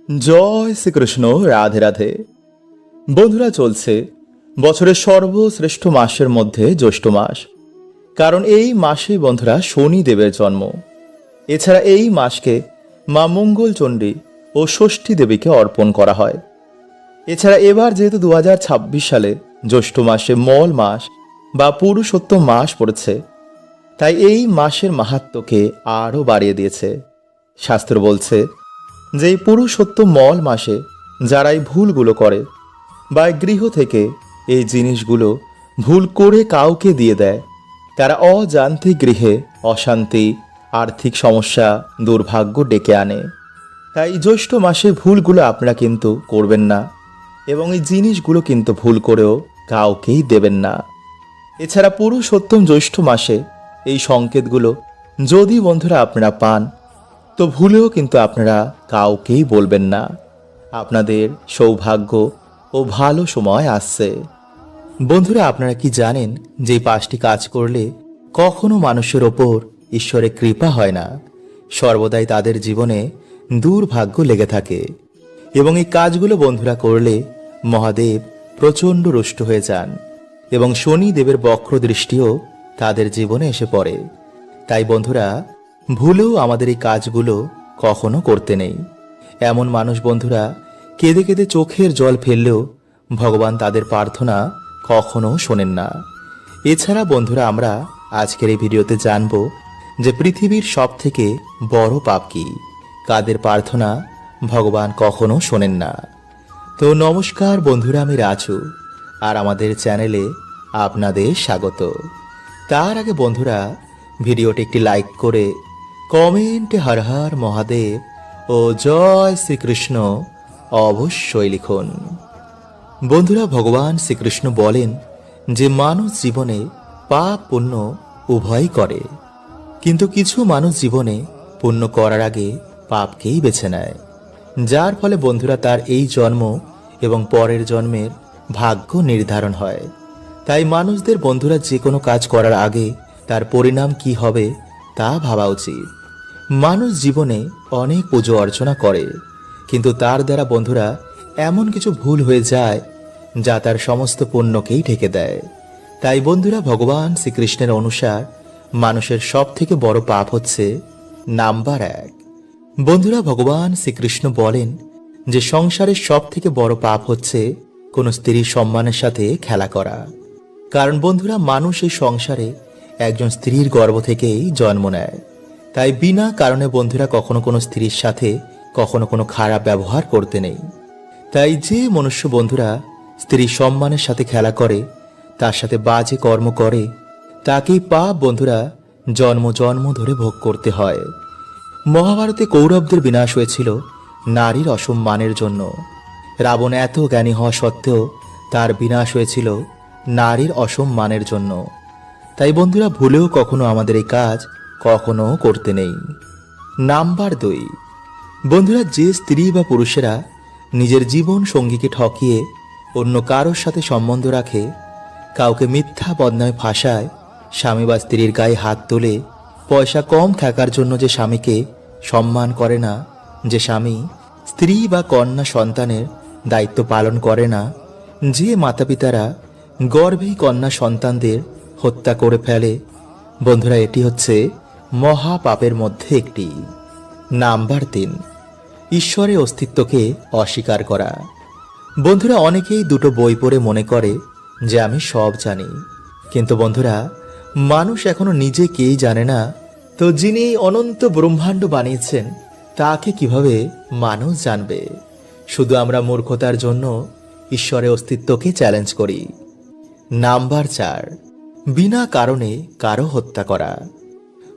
জয় শ্রীকৃষ্ণ। রাধে রাধে। বন্ধুরা, চলছে বছরের সর্বশ্রেষ্ঠ মাসের মধ্যে জ্যৈষ্ঠ মাস। কারণ এই মাসে বন্ধুরা শনিদেবের জন্ম। এছাড়া এই মাসকে মা মঙ্গলচণ্ডী ও ষষ্ঠী দেবীকে অর্পণ করা হয়। এছাড়া এবার যেহেতু 2026 সালে জ্যৈষ্ঠ মাসে মল মাস বা পুরুষোত্তম মাস পড়েছে, তাই এই মাসের মাহাত্ম্যকে আরও বাড়িয়ে দিয়েছে। শাস্ত্র বলছে যে এই পুরুষোত্তম মল মাসে যারা এই ভুলগুলো করে বা গৃহ থেকে এই জিনিসগুলো ভুল করে কাউকে দিয়ে দেয়, তারা অজান্তে গৃহে অশান্তি, আর্থিক সমস্যা, দুর্ভাগ্য ডেকে আনে। তাই জ্যৈষ্ঠ মাসে ভুলগুলো আপনারা কিন্তু করবেন না এবং এই জিনিসগুলো কিন্তু ভুল করেও কাউকেই দেবেন না। এছাড়া পুরুষোত্তম জ্যৈষ্ঠ মাসে এই সংকেতগুলো যদি বন্ধুরা আপনারা পান, তো ভুলেও কিন্তু আপনারা কাউকেই বলবেন না। আপনাদের সৌভাগ্য ও ভালো সময় আসছে। বন্ধুরা, আপনারা কি জানেন যে এই 5টি কাজ করলে কখনো মানুষের ওপর ঈশ্বরের কৃপা হয় না, সর্বদাই তাদের জীবনে দুর্ভাগ্য লেগে থাকে। এবং এই কাজগুলো বন্ধুরা করলে মহাদেব প্রচণ্ড রুষ্ট হয়ে যান এবং শনিদেবের বক্র দৃষ্টিও তাদের জীবনে এসে পড়ে। তাই বন্ধুরা, ভুলেও আমাদের এই কাজগুলো কখনো করতে নেই। এমন মানুষ বন্ধুরা কেঁদে কেঁদে চোখের জল ফেললেও ভগবান তাদের প্রার্থনা কখনো শোনেন না। এছাড়া বন্ধুরা, আমরা আজকের এই ভিডিওতে জানব যে পৃথিবীর সব থেকে বড় পাপ কি, কাদের প্রার্থনা ভগবান কখনো শোনেন না। তো নমস্কার বন্ধুরা, আমি রাজু, আর আমাদের চ্যানেলে আপনাদের স্বাগত। তার আগে বন্ধুরা, ভিডিওটি একটি লাইক করে কমেন্টে হর হর মহাদেব ও জয় শ্রীকৃষ্ণ অবশ্যই লিখুন। বন্ধুরা, ভগবান শ্রীকৃষ্ণ বলেন যে মানুষ জীবনে পাপ পুণ্য উভয়ই করে, কিন্তু কিছু মানুষ জীবনে পুণ্য করার আগে পাপকেই বেছে নেয়, যার ফলে বন্ধুরা তার এই জন্ম এবং পরের জন্মের ভাগ্য নির্ধারণ হয়। তাই মানুষদের বন্ধুরা যে কোনো কাজ করার আগে তার পরিণাম কি হবে তা ভাবা উচিত। মানুষ জীবনে অনেক পুজো অর্চনা করে, কিন্তু তার দ্বারা বন্ধুরা এমন কিছু ভুল হয়ে যায় যা তার সমস্ত পুণ্যকেই ঢেকে দেয়। তাই বন্ধুরা, ভগবান শ্রীকৃষ্ণের অনুসার মানুষের সব থেকে বড় পাপ হচ্ছে নাম্বার 1। বন্ধুরা, ভগবান শ্রীকৃষ্ণ বলেন যে সংসারের সব থেকে বড় পাপ হচ্ছে কোনো স্ত্রীর সম্মানের সাথে খেলা করা। কারণ বন্ধুরা, মানুষ এই সংসারে একজন স্ত্রীর গর্ভ থেকেই জন্ম নেয়। তাই বিনা কারণে বন্ধুরা কখনো কোনো স্ত্রীর সাথে কখনো কোনো খারাপ ব্যবহার করতে নেই। তাই যে মনুষ্য বন্ধুরা স্ত্রীর সম্মানের সাথে খেলা করে, তার সাথে বাজে কর্ম করে, তাকেই পাপ বন্ধুরা জন্ম জন্ম ধরে ভোগ করতে হয়। মহাভারতে কৌরবদের বিনাশ হয়েছিল নারীর অসম্মানের জন্য। রাবণ এত জ্ঞানী হওয়া সত্ত্বেও তার বিনাশ হয়েছিল নারীর অসম্মানের জন্য। তাই বন্ধুরা, ভুলেও কখনো আমাদের এই কাজ কখনো করতে নেই। নাম্বার 2, বন্ধুরা যে স্ত্রী বা পুরুষেরা নিজের জীবন সঙ্গীকে ঠকিয়ে অন্য কারোর সাথে সম্বন্ধ রাখে, কাউকে মিথ্যা বদনামে ফাঁসায়, স্বামী বা স্ত্রীর গায়ে হাত তোলে, পয়সা কম থাকার জন্য যে স্বামীকে সম্মান করে না, যে স্বামী স্ত্রী বা কন্যা সন্তানের দায়িত্ব পালন করে না, যে মাতা পিতারা গর্ভেই কন্যা সন্তানদের হত্যা করে ফেলে, বন্ধুরা এটি হচ্ছে মহা পাপের মধ্যে একটি। নাম্বার 3, ঈশ্বরের অস্তিত্বকে অস্বীকার করা। বন্ধুরা, অনেকেই দুটো বই পড়ে মনে করে যে আমি সব জানি, কিন্তু বন্ধুরা মানুষ এখনো নিজে কেই জানে না, তো যিনি অনন্ত ব্রহ্মাণ্ড বানিয়েছেন তাকে কিভাবে মানুষ জানবে? শুধু আমরা মূর্খতার জন্য ঈশ্বরের অস্তিত্বকে চ্যালেঞ্জ করি। নাম্বার 4, বিনা কারণে কারো হত্যা করা।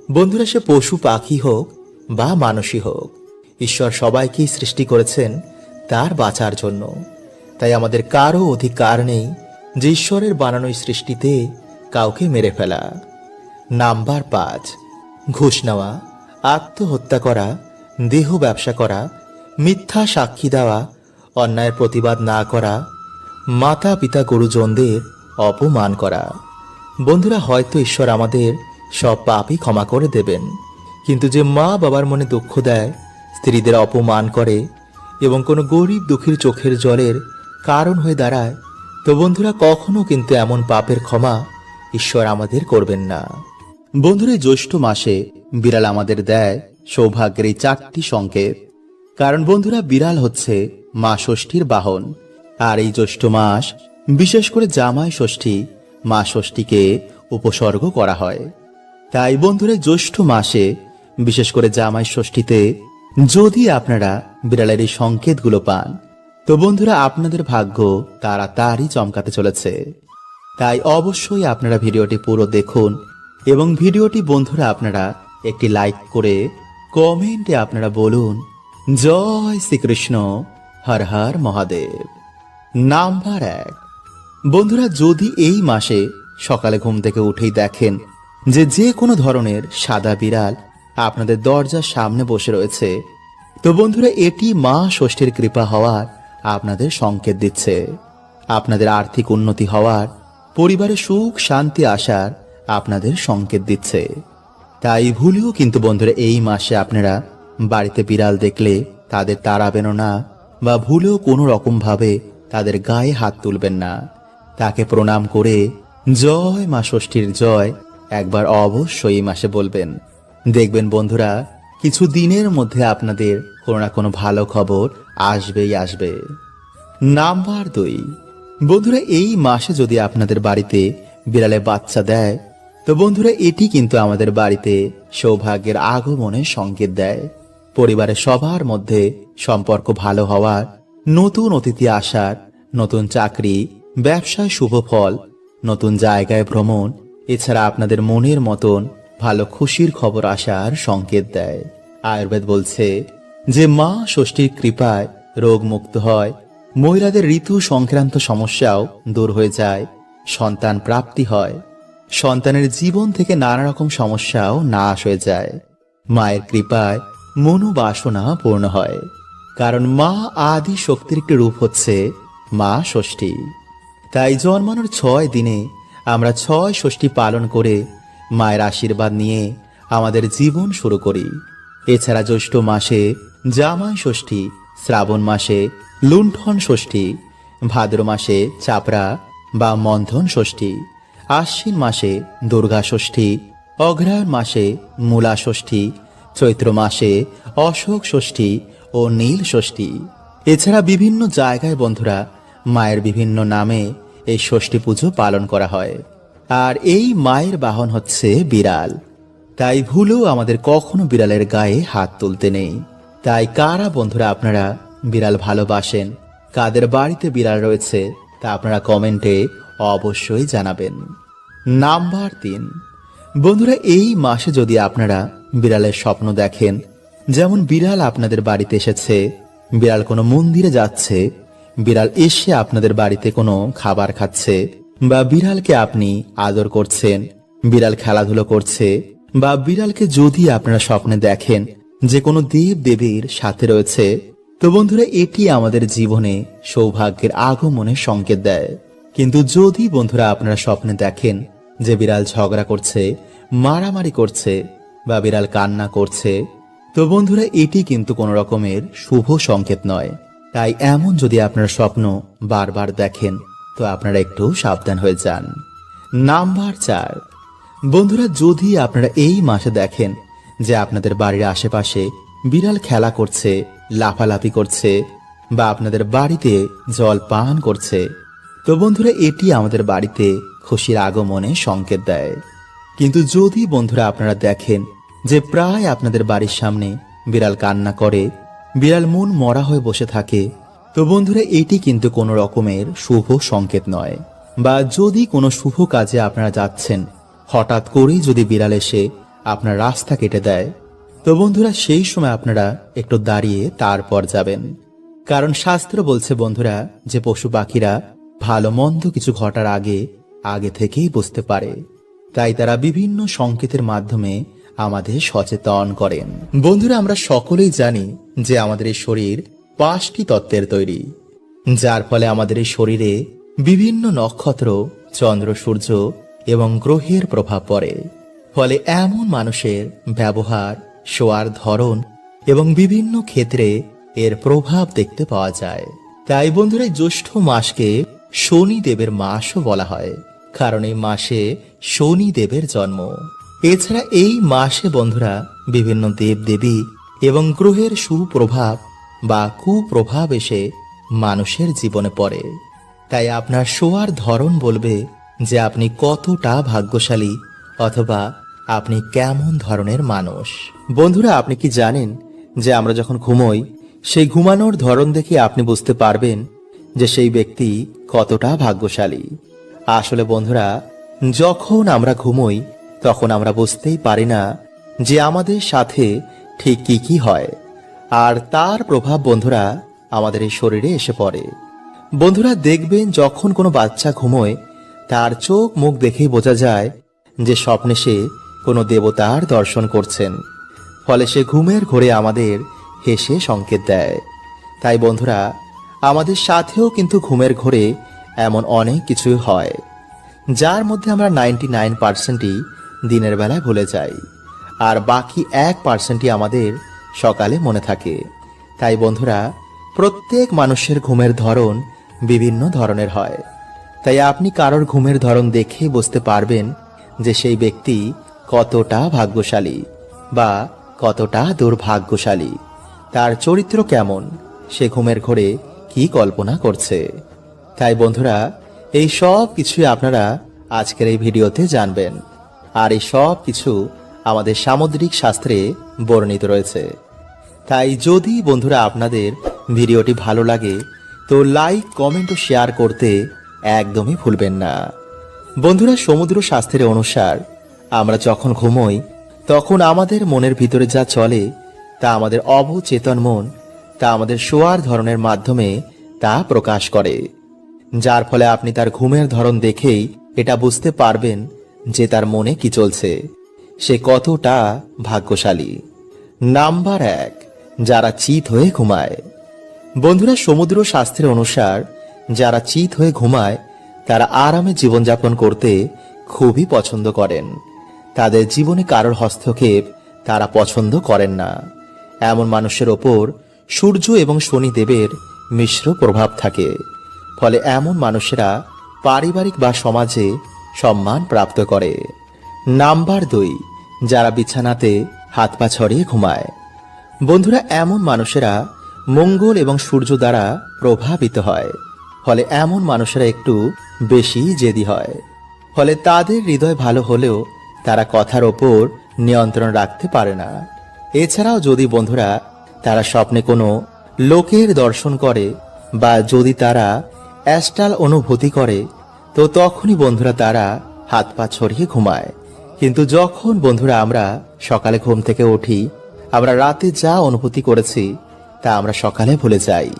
বন্ধুরা, সে পশু পাখি হোক বা মানুষই হোক, ঈশ্বর সবাইকেই সৃষ্টি করেছেন তার বাঁচার জন্য। তাই আমাদের কারো অধিকার নেই যে ঈশ্বরের বানানো সৃষ্টিতে কাউকে মেরে ফেলা। নাম্বার 5, ঘুষ নেওয়া, আত্মহত্যা করা, দেহ ব্যবসা করা, মিথ্যা সাক্ষী দেওয়া, অন্যায়ের প্রতিবাদ না করা, মাতা পিতা গুরুজনদের অপমান করা। বন্ধুরা, হয়তো ঈশ্বর আমাদের সব পাপই ক্ষমা করে দেবেন, কিন্তু যে মা বাবার মনে দুঃখ দেয়, স্ত্রীদের অপমান করে এবং কোনো গরিব দুঃখীর চোখের জলের কারণ হয়ে দাঁড়ায়, তো বন্ধুরা কখনো কিন্তু এমন পাপের ক্ষমা ঈশ্বর আমাদের করবেন না। বন্ধুরা, জ্যৈষ্ঠ মাসে বিড়াল আমাদের দেয় সৌভাগ্যের এই 4টি সংকেত। কারণ বন্ধুরা, বিড়াল হচ্ছে মা ষষ্ঠীর বাহন। আর এই জ্যৈষ্ঠ মাস, বিশেষ করে জামাই ষষ্ঠী, মা ষষ্ঠীকে উপসর্গ করা হয়। তাই বন্ধুরা, জ্যৈষ্ঠ মাসে বিশেষ করে জামাই ষষ্ঠীতে যদি আপনারা বিড়ালের এই সংকেতগুলো পান, তো বন্ধুরা আপনাদের ভাগ্য তাড়াতাড়ি চমকাতে চলেছে। তাই অবশ্যই আপনারা ভিডিওটি পুরো দেখুন এবং ভিডিওটি বন্ধুরা আপনারা একটি লাইক করে কমেন্টে আপনারা বলুন জয় শ্রীকৃষ্ণ, হর হর মহাদেব। নাম্বার 1, বন্ধুরা যদি এই মাসে সকালে ঘুম থেকে উঠেই দেখেন যে কোনো ধরনের সাদা বিড়াল আপনাদের দরজার সামনে বসে রয়েছে, তো বন্ধুরা এটি মা ষষ্ঠীর কৃপা হওয়ার আপনাদের সংকেত দিচ্ছে। আপনাদের আর্থিক উন্নতি হওয়ার, পরিবারে সুখ শান্তি আসার আপনাদের সংকেত দিচ্ছে। তাই ভুলেও কিন্তু বন্ধুরা এই মাসে আপনারা বাড়িতে বিড়াল দেখলে তাদের তাড়াবেন না, বা ভুলেও কোনো রকম ভাবে তাদের গায়ে হাত তুলবেন না। তাকে প্রণাম করে জয় মা ষষ্ঠীর জয় একবার অবশ্যই এই মাসে বলবেন। দেখবেন বন্ধুরা কিছু দিনের মধ্যে আপনাদের কোনো না কোনো ভালো খবর আসবেই আসবে। নাম্বার 2, বন্ধুরা এই মাসে যদি আপনাদের বাড়িতে বিড়ালে বাচ্চা দেয়, তো বন্ধুরা এটি কিন্তু আমাদের বাড়িতে সৌভাগ্যের আগমনের সংকেত দেয়। পরিবারের সবার মধ্যে সম্পর্ক ভালো হওয়ার, নতুন অতিথি আসার, নতুন চাকরি ব্যবসায় শুভ ফল, নতুন জায়গায় ভ্রমণ, এছাড়া আপনাদের মনের মতন ভালো খুশির খবর আসার সংকেত দেয়। আয়ুর্বেদ বলছে যে মা ষষ্ঠীর কৃপায় রোগ মুক্ত হয়, মহিলাদের ঋতু সংক্রান্ত সমস্যাও দূর হয়ে যায়, সন্তান প্রাপ্তি হয়, সন্তানের জীবন থেকে নানা রকম সমস্যাও নাশ হয়ে যায়, মায়ের কৃপায় মনোবাসনা পূর্ণ হয়। কারণ মা আদি শক্তির একটি রূপ হচ্ছে মা ষষ্ঠী। তাই জন্মানোর 6 দিনে আমরা 6 ষষ্ঠী পালন করে মায়ের আশীর্বাদ নিয়ে আমাদের জীবন শুরু করি। এছাড়া জ্যৈষ্ঠ মাসে জামাই ষষ্ঠী, শ্রাবণ মাসে লুণ্ঠন ষষ্ঠী, ভাদ্র মাসে চাপড়া বা মন্থন ষষ্ঠী, আশ্বিন মাসে দুর্গা ষষ্ঠী, অগ্রহায়ণ মাসে মূলা ষষ্ঠী, চৈত্র মাসে অশোক ষষ্ঠী ও নীল ষষ্ঠী। এছাড়া বিভিন্ন জায়গায় বন্ধুরা মায়ের বিভিন্ন নামে এই ষষ্ঠী পুজো পালন করা হয়। আর এই মায়ের বাহন হচ্ছে বিড়াল। তাই ভুলেও আমাদের কখনো বিড়ালের গায়ে হাত তুলতে নেই। তাই কারা বন্ধুরা আপনারা বিড়াল ভালোবাসেন, কাদের বাড়িতে বিড়াল রয়েছে তা আপনারা কমেন্টে অবশ্যই জানাবেন। নাম্বার 3, বন্ধুরা এই মাসে যদি আপনারা বিড়ালের স্বপ্ন দেখেন, যেমন বিড়াল আপনাদের বাড়িতে এসেছে, বিড়াল কোনো মন্দিরে যাচ্ছে, বিড়াল এসে আপনাদের বাড়িতে কোনো খাবার খাচ্ছে, বা বিড়ালকে আপনি আদর করছেন, বিড়াল খেলাধুলো করছে, বা বিড়ালকে যদি আপনারা স্বপ্নে দেখেন যে কোনো দেব দেবীর সাথে রয়েছে, তো বন্ধুরা এটি আমাদের জীবনে সৌভাগ্যের আগমনের সংকেত দেয়। কিন্তু যদি বন্ধুরা আপনারা স্বপ্নে দেখেন যে বিড়াল ঝগড়া করছে, মারামারি করছে, বা বিড়াল কান্না করছে, তো বন্ধুরা এটি কিন্তু কোনো রকমের শুভ সংকেত নয়। তাই এমন যদি আপনারা স্বপ্ন বারবার দেখেন, তো আপনারা একটু সাবধান হয়ে যান। নাম্বার 4, বন্ধুরা যদি আপনারা এই মাসে দেখেন যে আপনাদের বাড়ির আশেপাশে বিড়াল খেলা করছে, লাফালাফি করছে, বা আপনাদের বাড়িতে জল পান করছে, তো বন্ধুরা এটি আমাদের বাড়িতে খুশির আগমনে সংকেত দেয়। কিন্তু যদি বন্ধুরা আপনারা দেখেন যে প্রায় আপনাদের বাড়ির সামনে বিড়াল কান্না করে, বিড়াল মন মরা হয়ে বসে থাকে, তো বন্ধুরা এটি কিন্তু কোনো রকমের শুভ সংকেত নয়। বা যদি কোনো শুভ কাজে আপনারা যাচ্ছেন, হঠাৎ করেই যদি বিড়াল এসে আপনার রাস্তা কেটে দেয়, তো বন্ধুরা সেই সময় আপনারা একটু দাঁড়িয়ে তারপর যাবেন। কারণ শাস্ত্র বলছে বন্ধুরা যে পশু পাখিরা ভালো মন্দ কিছু ঘটার আগে থেকেই বুঝতে পারে। তাই তারা বিভিন্ন সংকেতের মাধ্যমে আমাদের সচেতন করেন। বন্ধুরা আমরা সকলেই জানি যে আমাদের এই শরীর 5টি তত্ত্বের তৈরি, যার ফলে আমাদের এই শরীরে বিভিন্ন নক্ষত্র, চন্দ্র, সূর্য এবং গ্রহের প্রভাব পড়ে। ফলে এমন মানুষের ব্যবহার, শোয়ার ধরন এবং বিভিন্ন ক্ষেত্রে এর প্রভাব দেখতে পাওয়া যায়। তাই বন্ধুরা, এই জ্যৈষ্ঠ মাসকে শনি দেবের মাসও বলা হয়, কারণ এই মাসে শনি দেবের জন্ম। এছাড়া এই মাসে বন্ধুরা বিভিন্ন দেব দেবী এবং গ্রহের সুপ্রভাব বা কুপ্রভাব এসে মানুষের জীবনে পড়ে। তাই আপনার শোয়ার ধরন বলবে যে আপনি কতটা ভাগ্যশালী অথবা আপনি কেমন ধরনের মানুষ। বন্ধুরা, আপনি কি জানেন যে আমরা যখন ঘুমোই, সেই ঘুমানোর ধরন দেখে আপনি বুঝতে পারবেন যে সেই ব্যক্তি কতটা ভাগ্যশালী। আসলে বন্ধুরা, যখন আমরা ঘুমোই তখন আমরা বুঝতেই পারি না যে আমাদের সাথে ঠিক কি কি হয়, আর তার প্রভাব বন্ধুরা আমাদের এই শরীরে এসে পড়ে। বন্ধুরা দেখবেন, যখন কোনো বাচ্চা ঘুমোয় তার চোখ মুখ দেখেই বোঝা যায় যে স্বপ্নে সে কোনো দেবতার দর্শন করছেন, ফলে সে ঘুমের ঘোরে আমাদের হেসে সংকেত দেয়। তাই বন্ধুরা, আমাদের সাথেও কিন্তু ঘুমের ঘোরে এমন অনেক কিছুই হয়, যার মধ্যে আমরা 99%ই দিনের বেলায় ভুলে যাই, আর বাকি 1%ই আমাদের সকালে মনে থাকে। তাই বন্ধুরা, প্রত্যেক মানুষের ঘুমের ধরন বিভিন্ন ধরনের হয়। তাই আপনি কারোর ঘুমের ধরন দেখে বুঝতে পারবেন যে সেই ব্যক্তি কতটা ভাগ্যশালী বা কতটা দুর্ভাগ্যশালী, তার চরিত্র কেমন, সে ঘুমের ঘোরে কি কল্পনা করছে। তাই বন্ধুরা, এই সব কিছুই আপনারা আজকের এই ভিডিওতে জানবেন, আর এই সব কিছু আমাদের সামুদ্রিক শাস্ত্রে বর্ণিত রয়েছে। তাই যদি বন্ধুরা আপনাদের ভিডিওটি ভালো লাগে তো লাইক, কমেন্ট ও শেয়ার করতে একদমই ভুলবেন না। বন্ধুরা, সমুদ্র শাস্ত্রের অনুসার আমরা যখন ঘুমোই তখন আমাদের মনের ভিতরে যা চলে তা আমাদের অবচেতন মন তা আমাদের শোয়ার ধরনের মাধ্যমে তা প্রকাশ করে, যার ফলে আপনি তার ঘুমের ধরন দেখেই এটা বুঝতে পারবেন যে তার মনে কি চলছে, সে কতটা ভাগ্যশালী। নাম্বার 1, যারা চিত হয়ে ঘুমায়। বন্ধুরা, সমুদ্র শাস্ত্রের অনুসার যারা চিত হয়ে ঘুমায় তারা আরামে জীবনযাপন করতে খুবই পছন্দ করেন। তাদের জীবনে কারোর হস্তক্ষেপ তারা পছন্দ করেন না। এমন মানুষের ওপর সূর্য এবং শনি দেবের মিশ্র প্রভাব থাকে, ফলে এমন মানুষেরা পারিবারিক বা সমাজে সম্মান প্রাপ্ত করে। নাম্বার 2, যারা বিছানাতে হাত পা ছড়িয়ে ঘুমায়। বন্ধুরা, এমন মানুষেরা মঙ্গল এবং সূর্য দ্বারা প্রভাবিত হয়, ফলে এমন মানুষেরা একটু বেশি জেদি হয়, ফলে তাদের হৃদয় ভালো হলেও তারা কথার ওপর নিয়ন্ত্রণ রাখতে পারে না। এছাড়াও যদি বন্ধুরা তারা স্বপ্নে কোনো লোকের দর্শন করে বা যদি তারা অ্যাস্ট্রাল অনুভূতি করে তো তখনই বন্ধুরা তারা হাত পা ছড়িয়ে ঘুমায়। কিন্তু যখন বন্ধুরা আমরা সকালে ঘুম থেকে উঠি, আমরা রাতে যা অনুভূতি করেছি তা আমরা সকালে ভুলে যাই,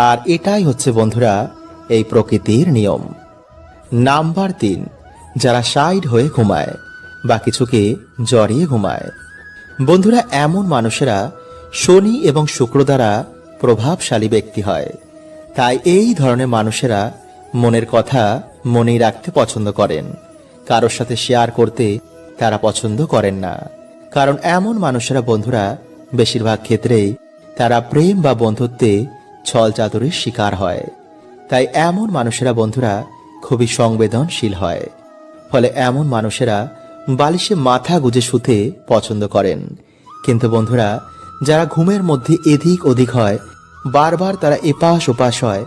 আর এটাই হচ্ছে বন্ধুরা এই প্রকৃতির নিয়ম। নাম্বার 3, যারা সাইড হয়ে ঘুমায় বা কিছুকে জড়িয়ে ঘুমায়। বন্ধুরা, এমন মানুষেরা শনি এবং শুক্র দ্বারা প্রভাবশালী ব্যক্তি হয়। তাই এই ধরনের মানুষেরা মনের কথা মনেই রাখতে পছন্দ করেন, কারোর সাথে শেয়ার করতে তারা পছন্দ করেন না। কারণ এমন মানুষেরা বন্ধুরা বেশিরভাগ ক্ষেত্রেই তারা প্রেম বা বন্ধুত্বে ছল চাতুরির শিকার হয়। তাই এমন মানুষেরা বন্ধুরা খুবই সংবেদনশীল হয়, ফলে এমন মানুষেরা বালিশে মাথা গুজে শুতে পছন্দ করেন। কিন্তু বন্ধুরা, যারা ঘুমের মধ্যে এদিক ওদিক হয়, বারবার তারা এপাশ ওপাশ হয়,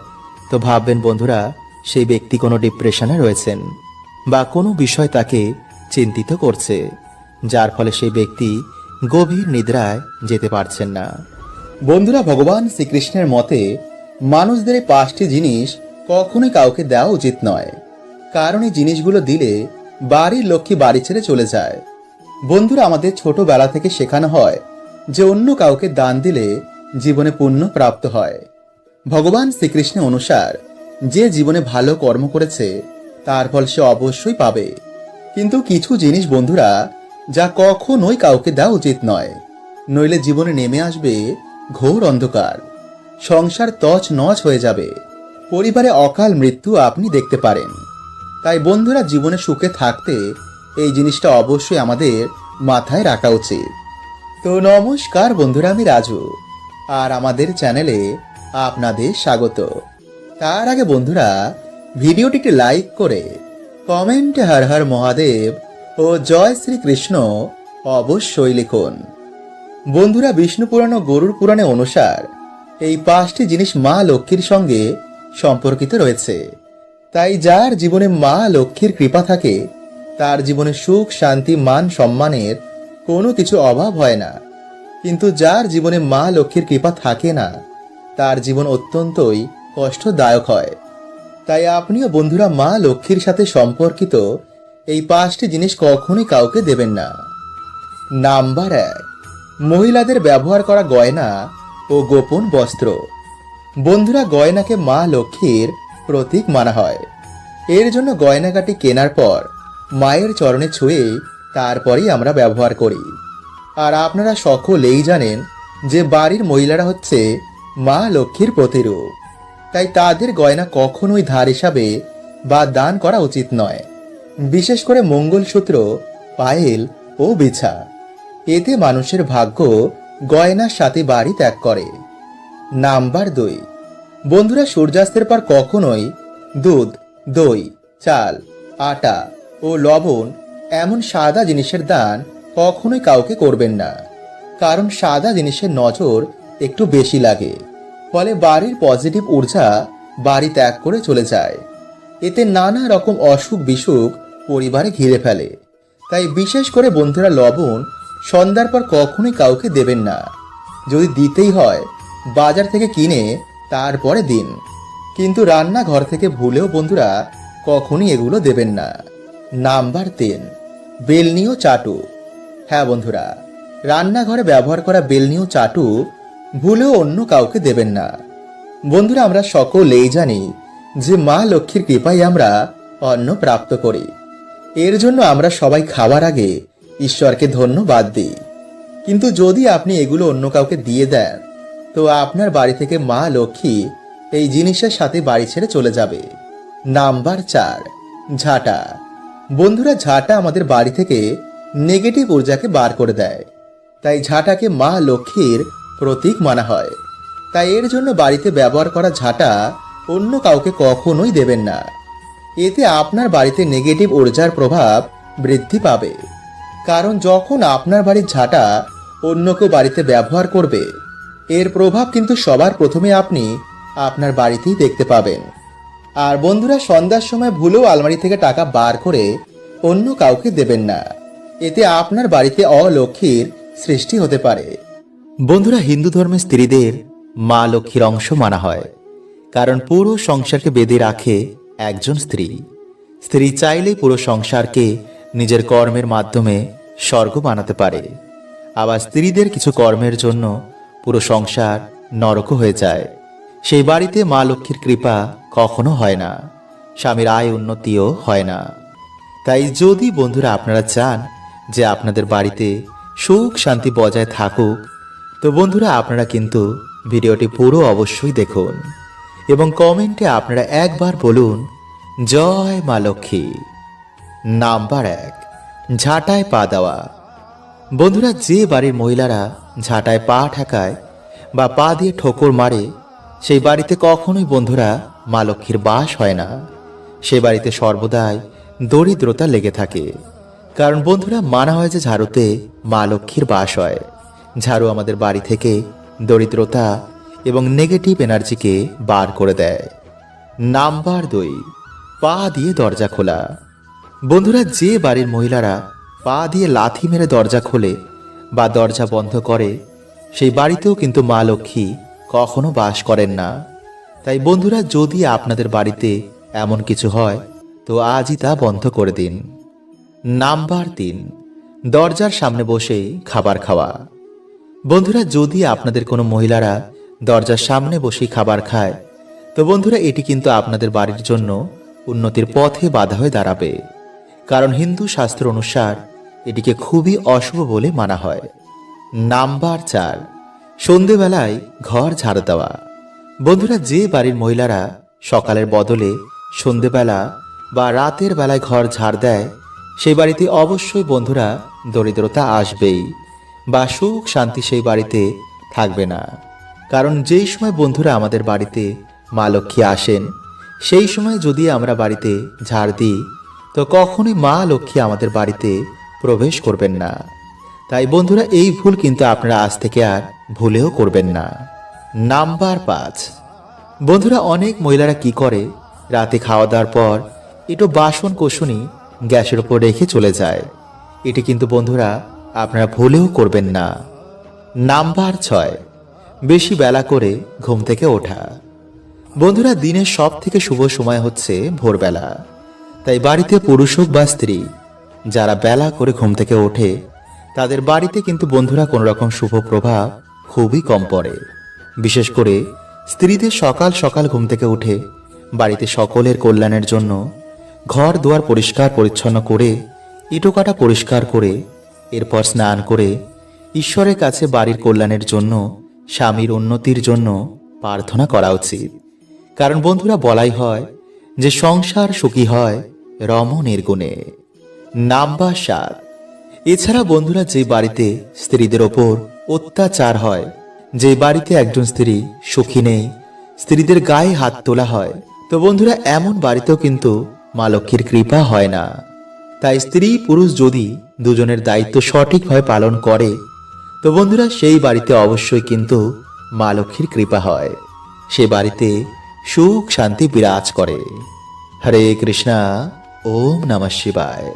তো ভাববেন বন্ধুরা সেই ব্যক্তি কোনো ডিপ্রেশনে রয়েছেন বা কোনো বিষয় তাকে চিন্তিত করছে, যার ফলে সেই ব্যক্তি গভীর নিদ্রায় যেতে পারছেন না। বন্ধুরা, ভগবান শ্রীকৃষ্ণের মতে মানুষদের এই 5টি জিনিস কখনোই কাউকে দেওয়া উচিত নয়, কারণ এই জিনিসগুলো দিলে বাড়ির লক্ষ্মী বাড়ি ছেড়ে চলে যায়। বন্ধুরা, আমাদের ছোটবেলা থেকে শেখানো হয় যে অন্য কাউকে দান দিলে জীবনে পুণ্য প্রাপ্ত হয়। ভগবান শ্রীকৃষ্ণের অনুসার যে জীবনে ভালো কর্ম করেছে তার ফল সে অবশ্যই পাবে। কিন্তু কিছু জিনিস বন্ধুরা যা কখনোই কাউকে দেওয়া উচিত নয়, নইলে জীবনে নেমে আসবে ঘোর অন্ধকার, সংসার তছ নছ হয়ে যাবে, পরিবারে অকাল মৃত্যু আপনি দেখতে পারেন। তাই বন্ধুরা, জীবনে সুখে থাকতে এই জিনিসটা অবশ্যই আমাদের মাথায় রাখা উচিত। তো নমস্কার বন্ধুরা, আমি রাজু। আর আমাদের চ্যানেলে আপনাদের স্বাগত। তার আগে বন্ধুরা, ভিডিওটিকে লাইক করে কমেন্টে হর হর মহাদেব ও জয় শ্রীকৃষ্ণ অবশ্যই লিখুন। বন্ধুরা, বিষ্ণু পুরাণ ও গরুড় পুরাণে অনুসার এই 5টি জিনিস মা লক্ষ্মীর সঙ্গে সম্পর্কিত রয়েছে। তাই যার জীবনে মা লক্ষ্মীর কৃপা থাকে তার জীবনে সুখ, শান্তি, মান সম্মানের কোনো কিছু অভাব হয় না। কিন্তু যার জীবনে মা লক্ষ্মীর কৃপা থাকে না তার জীবন অত্যন্তই কষ্টদায়ক হয়। তাই আপনিও বন্ধুরা মা লক্ষ্মীর সাথে সম্পর্কিত এই 5টি জিনিস কখনোই কাউকে দেবেন না। নাম্বার 1, মহিলাদের ব্যবহার করা গয়না ও গোপন বস্ত্র। বন্ধুরা, গয়নাকে মা লক্ষ্মীর প্রতীক মানা হয়। এর জন্য গয়নাগাটি কেনার পর মায়ের চরণে ছুঁয়ে তারপরেই আমরা ব্যবহার করি। আর আপনারা সকলেই জানেন যে বাড়ির মহিলারা হচ্ছে মা লক্ষ্মীর প্রতিরূপ। তাই তাদের গয়না কখনোই ধার হিসাবে বা দান করা উচিত নয়, বিশেষ করে মঙ্গলসূত্র, পায়েল ও বিছা। এতে মানুষের ভাগ্য গয়নার সাথে বাড়ি ত্যাগ করে। নাম্বার 2, বন্ধুরা সূর্যাস্তের পর কখনোই দুধ, দই, চাল, আটা ও লবণ এমন সাদা জিনিসের দান কখনোই কাউকে করবেন না। কারণ সাদা জিনিসের নজর একটু বেশি লাগে, ফলে বাড়ির পজিটিভ ঊর্জা বাড়ি ত্যাগ করে চলে যায়। এতে নানা রকম অসুখ বিসুখ পরিবারে ঘিরে ফেলে। তাই বিশেষ করে বন্ধুরা লবণ সন্ধ্যার পর কখনোই কাউকে দেবেন না। যদি দিতেই হয় বাজার থেকে কিনে তারপরে দিন, কিন্তু রান্নাঘর থেকে ভুলেও বন্ধুরা কখনোই এগুলো দেবেন না। নাম্বার 3, বেলনি ও চাটু। হ্যাঁ বন্ধুরা, রান্নাঘরে ব্যবহার করা বেলনি ও চাটু ভুলেও অন্য কাউকে দেবেন না। বন্ধুরা, আমরা সকলেই জানি যে মা লক্ষ্মীর কৃপায় আমরা অন্ন প্রাপ্ত করি। এর জন্য আমরা সবাই খাওয়ার আগে ঈশ্বরকে ধন্যবাদ দিই। কিন্তু যদি আপনি এগুলো অন্য কাউকে দিয়ে দেন তো আপনার বাড়ি থেকে মা লক্ষ্মী এই জিনিসের সাথে বাড়ি ছেড়ে চলে যাবে। নাম্বার 4, ঝাঁটা। বন্ধুরা, ঝাঁটা আমাদের বাড়ি থেকে নেগেটিভ ঊর্জাকে বার করে দেয়। তাই ঝাঁটাকে মা লক্ষ্মীর প্রতীক মানা হয়। তাই এর জন্য বাড়িতে ব্যবহার করা ঝাঁটা অন্য কাউকে কখনোই দেবেন না। এতে আপনার বাড়িতে নেগেটিভ ঊর্জার প্রভাব বৃদ্ধি পাবে। কারণ যখন আপনার বাড়ির ঝাঁটা অন্য কেউ বাড়িতে ব্যবহার করবে এর প্রভাব কিন্তু সবার প্রথমে আপনি আপনার বাড়িতেই দেখতে পাবেন। আর বন্ধুরা, সন্ধ্যার সময় ভুলেও আলমারি থেকে টাকা বার করে অন্য কাউকে দেবেন না। এতে আপনার বাড়িতে অলক্ষ্মীর সৃষ্টি হতে পারে। বন্ধুরা, হিন্দু ধর্মের স্ত্রীদের মা লক্ষ্মীর অংশ মানা হয়। কারণ পুরো সংসারকে বেঁধে রাখে একজন স্ত্রী। স্ত্রী চাইলেই পুরো সংসারকে নিজের কর্মের মাধ্যমে স্বর্গ বানাতে পারে। আবার স্ত্রীদের কিছু কর্মের জন্য পুরো সংসার নরকও হয়ে যায়। সেই বাড়িতে মা লক্ষ্মীর কৃপা কখনো হয় না, স্বামীর আয় উন্নতিও হয় না। তাই যদি বন্ধুরা আপনারা চান যে আপনাদের বাড়িতে সুখ শান্তি বজায় থাকুক, তো বন্ধুরা আপনারা কিন্তু ভিডিওটি পুরো অবশ্যই দেখুন এবং কমেন্টে আপনারা একবার বলুন জয় মা লক্ষ্মী। নাম্বার 1, ঝাঁটায় পা দেওয়া। বন্ধুরা, যে বাড়ির মহিলারা ঝাঁটায় পা ঠেকায় বা পা দিয়ে ঠোকর মারে সেই বাড়িতে কখনোই বন্ধুরা মা লক্ষ্মীর বাস হয় না। সে বাড়িতে সর্বদাই দরিদ্রতা লেগে থাকে। কারণ বন্ধুরা মানা হয় যে ঝাড়ুতে মা লক্ষ্মীর বাস হয়। ঝাড়ু আমাদের বাড়ি থেকে দরিদ্রতা এবং নেগেটিভ এনার্জিকে বার করে দেয়। নাম্বার 2, পা দিয়ে দরজা খোলা। বন্ধুরা, যে বাড়ির মহিলারা পা দিয়ে লাথি মেরে দরজা খোলে বা দরজা বন্ধ করে সেই বাড়িতেও কিন্তু মা লক্ষ্মী কখনো বাস করেন না। তাই বন্ধুরা, যদি আপনাদের বাড়িতে এমন কিছু হয় তো আজই তা বন্ধ করে দিন। নাম্বার 3, দরজার সামনে বসে খাবার খাওয়া। বন্ধুরা, যদি আপনাদের কোনো মহিলারা দরজার সামনে বসে খাবার খায় তো বন্ধুরা এটি কিন্তু আপনাদের বাড়ির জন্য উন্নতির পথে বাধা হয়ে দাঁড়াবে। কারণ হিন্দু শাস্ত্র অনুসার এটিকে খুবই অশুভ বলে মানা হয়। নাম্বার 4, সন্ধেবেলায় ঘর ঝাড়ু দেওয়া। বন্ধুরা, যে বাড়ির মহিলারা সকালের বদলে সন্ধেবেলা বা রাতের বেলায় ঘর ঝাড় দেয় সেই বাড়িতে অবশ্যই বন্ধুরা দরিদ্রতা আসবেই বা সুখ শান্তি সেই বাড়িতে থাকবে না। কারণ যেই সময় বন্ধুরা আমাদের বাড়িতে মা লক্ষ্মী আসেন, সেই সময় যদি আমরা বাড়িতে ঝাড় দিই, তো কখনোই মা লক্ষ্মী আমাদের বাড়িতে প্রবেশ করবেন না। তাই বন্ধুরা, এই ভুল কিন্তু আপনারা আজ থেকে আর ভুলেও করবেন না। নাম্বার 5, বন্ধুরা অনেক মহিলারা কি করে, রাতে খাওয়া দাওয়ার পর একটু বাসন কোসনি গ্যাসের উপর রেখে চলে যায়। এটি কিন্তু বন্ধুরা আপনারা ভুলেও করবেন না। নাম্বার 6, বেশি বেলা করে ঘুম থেকে ওঠা। বন্ধুরা, দিনের সব থেকে শুভ সময় হচ্ছে ভোরবেলা। তাই বাড়িতে পুরুষ হোক বা স্ত্রী, যারা বেলা করে ঘুম থেকে ওঠে, তাদের বাড়িতে কিন্তু বন্ধুরা কোনো রকম শুভ প্রভাব খুবই কম পড়ে। বিশেষ করে স্ত্রীদের সকাল সকাল ঘুম থেকে উঠে বাড়িতে সকলের কল্যাণের জন্য ঘর দুয়ার পরিষ্কার পরিচ্ছন্ন করে, ইটোকাটা পরিষ্কার করে, এরপর স্নান করে ঈশ্বরের কাছে বাড়ির কল্যাণের জন্য, স্বামীর উন্নতির জন্য প্রার্থনা করা উচিত। কারণ বন্ধুরা, বলাই হয় যে সংসার সুখী হয় রমণের গুণে। নাম্বার 7, এছাড়া বন্ধুরা যে বাড়িতে স্ত্রীদের ওপর অত্যাচার হয়, যে বাড়িতে একজন স্ত্রী সুখী নেই, স্ত্রীদের গায়ে হাত তোলা হয়, তো বন্ধুরা এমন বাড়িতেও কিন্তু মা লক্ষ্মীর কৃপা হয় না। তাই স্ত্রী পুরুষ যদি দুজনের দায়িত্ব সঠিকভাবে পালন করে, তো বন্ধুরা সেই বাড়িতে অবশ্যই কিন্তু মা লক্ষ্মীর কৃপা হয়। সে বাড়িতে সুখ শান্তি বিরাজ করে। হরে কৃষ্ণা, ওম নমঃ শিবায়।